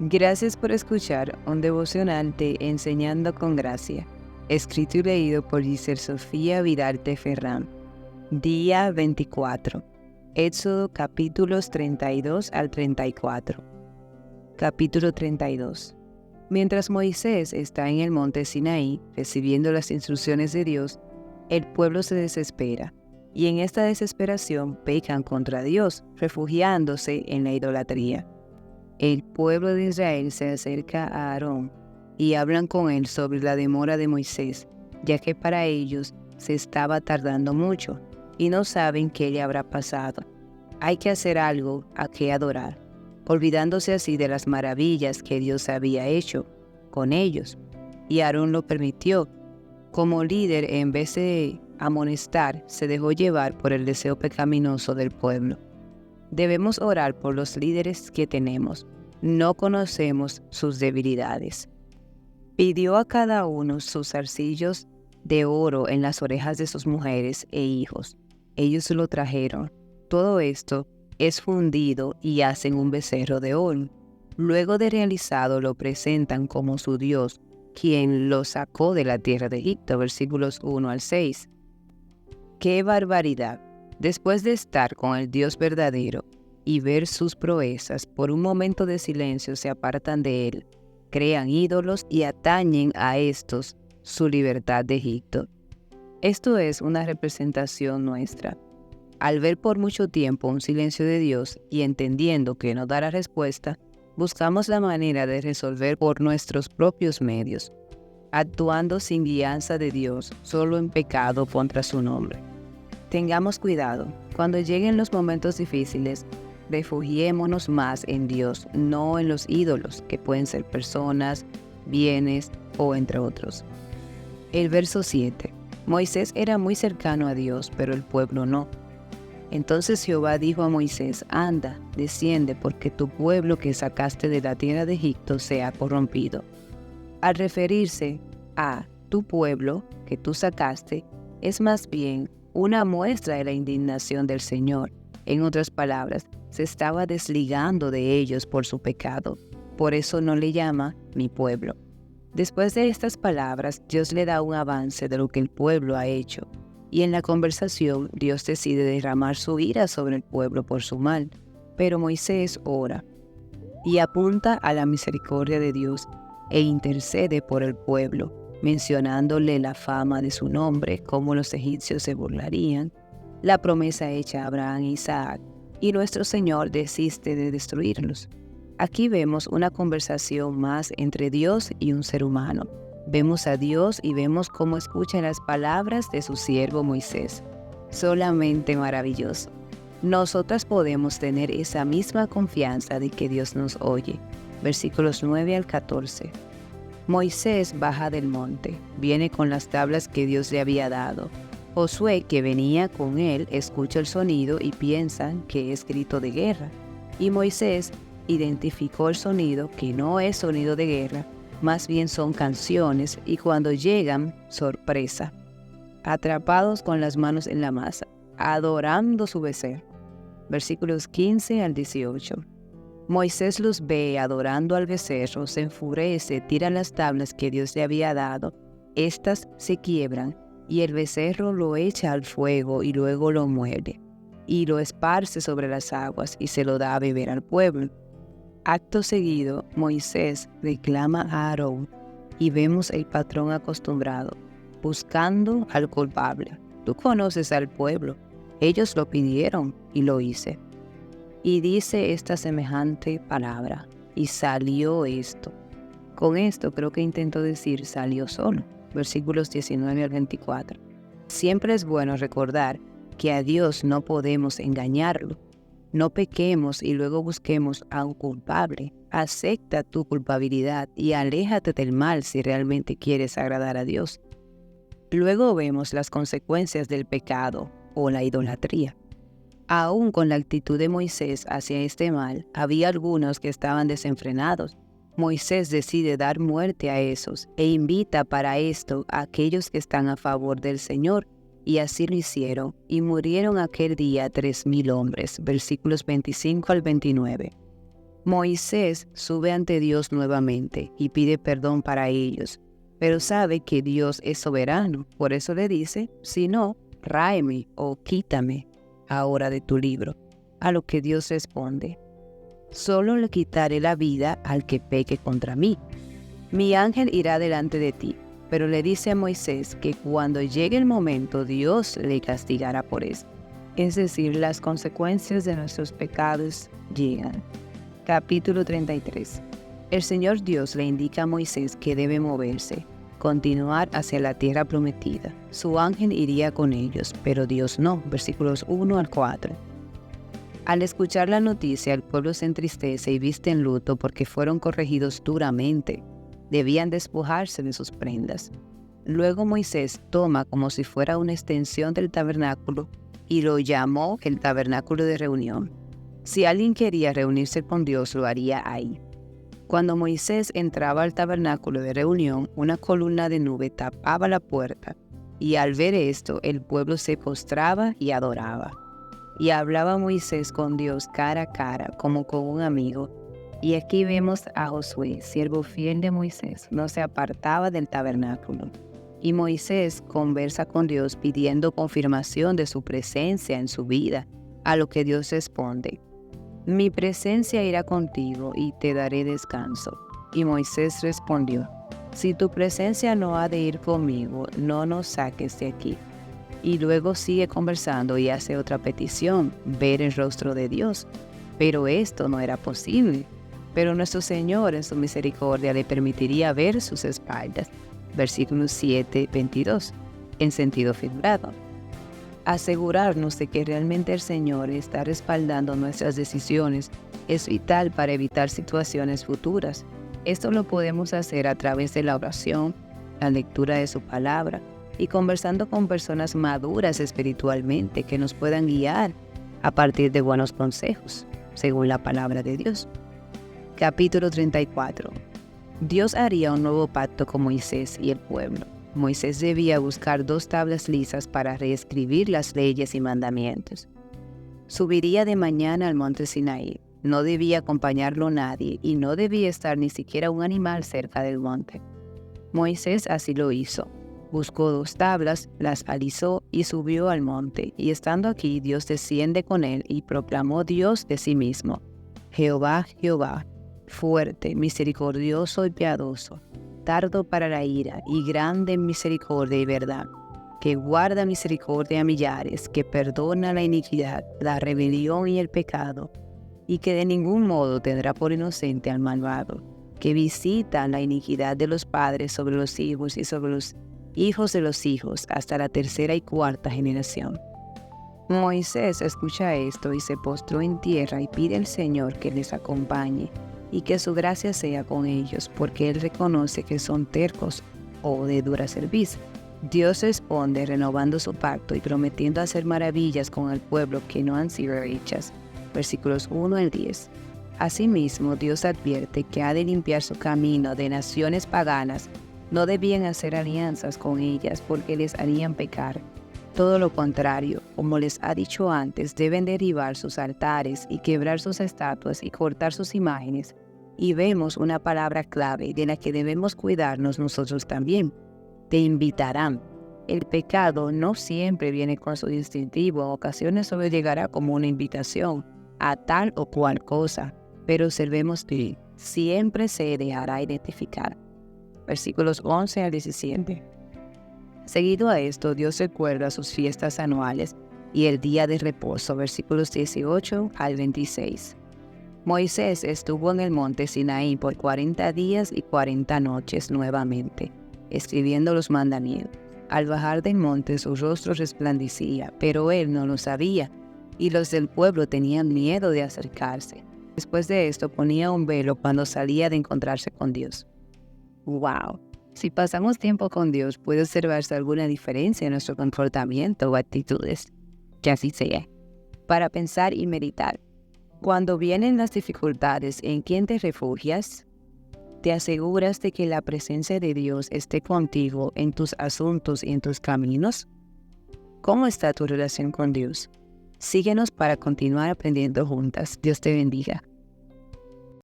Gracias por escuchar un devocional de Enseñando con Gracia, escrito y leído por Giselle Sofía Vidarte Ferrán. Día 24. Éxodo capítulos 32 al 34. Capítulo 32. Mientras Moisés está en el monte Sinaí recibiendo las instrucciones de Dios, el pueblo se desespera, y en esta desesperación pecan contra Dios, refugiándose en la idolatría. El pueblo de Israel se acerca a Aarón y hablan con él sobre la demora de Moisés, ya que para ellos se estaba tardando mucho y no saben qué le habrá pasado. Hay que hacer algo a que adorar, olvidándose así de las maravillas que Dios había hecho con ellos. Y Aarón lo permitió. Como líder, en vez de amonestar, se dejó llevar por el deseo pecaminoso del pueblo. Debemos orar por los líderes que tenemos. No conocemos sus debilidades. Pidió a cada uno sus zarcillos de oro en las orejas de sus mujeres e hijos. Ellos lo trajeron. Todo esto es fundido y hacen un becerro de oro. Luego de realizado lo presentan como su Dios, quien lo sacó de la tierra de Egipto, versículos 1 al 6. ¡Qué barbaridad! Después de estar con el Dios verdadero y ver sus proezas, por un momento de silencio se apartan de él, crean ídolos y atañen a estos su libertad de Egipto. Esto es una representación nuestra. Al ver por mucho tiempo un silencio de Dios y entendiendo que no dará respuesta, buscamos la manera de resolver por nuestros propios medios, actuando sin guianza de Dios, solo en pecado contra su nombre. Tengamos cuidado. Cuando lleguen los momentos difíciles, refugiémonos más en Dios, no en los ídolos, que pueden ser personas, bienes o entre otros. El verso 7. Moisés era muy cercano a Dios, pero el pueblo no. Entonces Jehová dijo a Moisés: anda, desciende, porque tu pueblo que sacaste de la tierra de Egipto se ha corrompido. Al referirse a tu pueblo que tú sacaste, es más bien una muestra de la indignación del Señor. En otras palabras, se estaba desligando de ellos por su pecado. Por eso no le llama mi pueblo. Después de estas palabras, Dios le da un avance de lo que el pueblo ha hecho. Y en la conversación, Dios decide derramar su ira sobre el pueblo por su mal. Pero Moisés ora y apunta a la misericordia de Dios e intercede por el pueblo, mencionándole la fama de su nombre, cómo los egipcios se burlarían, la promesa hecha a Abraham e Isaac, y nuestro Señor desiste de destruirlos. Aquí vemos una conversación más entre Dios y un ser humano. Vemos a Dios y vemos cómo escucha las palabras de su siervo Moisés. Solamente maravilloso. Nosotras podemos tener esa misma confianza de que Dios nos oye. Versículos 9 al 14. Moisés baja del monte, viene con las tablas que Dios le había dado. Josué, que venía con él, escucha el sonido y piensan que es grito de guerra. Y Moisés identificó el sonido, que no es sonido de guerra, más bien son canciones, y cuando llegan, sorpresa, atrapados con las manos en la masa, adorando su becerro. Versículos 15 al 18. Moisés los ve adorando al becerro, se enfurece, tira las tablas que Dios le había dado. Estas se quiebran y el becerro lo echa al fuego y luego lo muerde y lo esparce sobre las aguas y se lo da a beber al pueblo. Acto seguido, Moisés reclama a Aarón y vemos el patrón acostumbrado, buscando al culpable. Tú conoces al pueblo, ellos lo pidieron y lo hice. Y dice esta semejante palabra, y salió esto. Con esto creo que intento decir salió solo. Versículos 19 al 24. Siempre es bueno recordar que a Dios no podemos engañarlo. No pequemos y luego busquemos a un culpable. Acepta tu culpabilidad y aléjate del mal si realmente quieres agradar a Dios. Luego vemos las consecuencias del pecado o la idolatría. Aún con la actitud de Moisés hacia este mal, había algunos que estaban desenfrenados. Moisés decide dar muerte a esos e invita para esto a aquellos que están a favor del Señor, y así lo hicieron, y murieron aquel día 3,000 hombres. Versículos 25 al 29. Moisés sube ante Dios nuevamente y pide perdón para ellos, pero sabe que Dios es soberano, por eso le dice, si no, ráeme o quítame ahora de tu libro. A lo que Dios responde, solo le quitaré la vida al que peque contra mí. Mi ángel irá delante de ti, pero le dice a Moisés que cuando llegue el momento Dios le castigará por eso. Es decir, las consecuencias de nuestros pecados llegan. Capítulo 33. El Señor Dios le indica a Moisés que debe moverse, continuar hacia la tierra prometida. Su ángel iría con ellos, pero Dios no. Versículos 1 al 4. Al escuchar la noticia, el pueblo se entristece y viste en luto porque fueron corregidos duramente. Debían despojarse de sus prendas. Luego Moisés toma como si fuera una extensión del tabernáculo y lo llamó el tabernáculo de reunión. Si alguien quería reunirse con Dios, lo haría ahí. Cuando Moisés entraba al tabernáculo de reunión, una columna de nube tapaba la puerta, y al ver esto, el pueblo se postraba y adoraba. Y hablaba Moisés con Dios cara a cara, como con un amigo. Y aquí vemos a Josué, siervo fiel de Moisés, no se apartaba del tabernáculo. Y Moisés conversa con Dios pidiendo confirmación de su presencia en su vida, a lo que Dios responde, mi presencia irá contigo y te daré descanso. Y Moisés respondió, si tu presencia no ha de ir conmigo, no nos saques de aquí. Y luego sigue conversando y hace otra petición, ver el rostro de Dios. Pero esto no era posible. Pero nuestro Señor en su misericordia le permitiría ver sus espaldas. Versículo 7-22, en sentido figurado. Asegurarnos de que realmente el Señor está respaldando nuestras decisiones es vital para evitar situaciones futuras. Esto lo podemos hacer a través de la oración, la lectura de su palabra y conversando con personas maduras espiritualmente que nos puedan guiar a partir de buenos consejos, según la palabra de Dios. Capítulo 34. Dios haría un nuevo pacto con Moisés y el pueblo. Moisés debía buscar 2 tablas lisas para reescribir las leyes y mandamientos. Subiría de mañana al monte Sinaí. No debía acompañarlo nadie y no debía estar ni siquiera un animal cerca del monte. Moisés así lo hizo. Buscó 2 tablas, las alisó y subió al monte. Y estando aquí, Dios desciende con él y proclamó Dios de sí mismo. Jehová, Jehová, fuerte, misericordioso y piadoso, tardo para la ira y grande en misericordia y verdad, que guarda misericordia a millares, que perdona la iniquidad, la rebelión y el pecado, y que de ningún modo tendrá por inocente al malvado, que visita la iniquidad de los padres sobre los hijos y sobre los hijos de los hijos, hasta la 3ª y 4ª generación. Moisés escucha esto y se postró en tierra y pide al Señor que les acompañe y que su gracia sea con ellos, porque él reconoce que son tercos o de dura cerviz. Dios responde renovando su pacto y prometiendo hacer maravillas con el pueblo que no han sido hechas. Versículos 1 al 10. Asimismo, Dios advierte que ha de limpiar su camino de naciones paganas. No debían hacer alianzas con ellas porque les harían pecar. Todo lo contrario, como les ha dicho antes, deben derribar sus altares y quebrar sus estatuas y cortar sus imágenes. Y vemos una palabra clave de la que debemos cuidarnos nosotros también. Te invitarán. El pecado no siempre viene con su distintivo, en ocasiones solo llegará como una invitación a tal o cual cosa, pero observemos que siempre se dejará identificar. Versículos 11 al 17. Seguido a esto, Dios recuerda sus fiestas anuales y el día de reposo, versículos 18 al 26. Moisés estuvo en el monte Sinaí por 40 días y 40 noches nuevamente, escribiendo los mandamientos. Al bajar del monte su rostro resplandecía, pero él no lo sabía, y los del pueblo tenían miedo de acercarse. Después de esto ponía un velo cuando salía de encontrarse con Dios. ¡Wow! Si pasamos tiempo con Dios, puede observarse alguna diferencia en nuestro comportamiento o actitudes. Que así sea. Para pensar y meditar. Cuando vienen las dificultades, ¿en quién te refugias? ¿Te aseguras de que la presencia de Dios esté contigo en tus asuntos y en tus caminos? ¿Cómo está tu relación con Dios? Síguenos para continuar aprendiendo juntas. Dios te bendiga.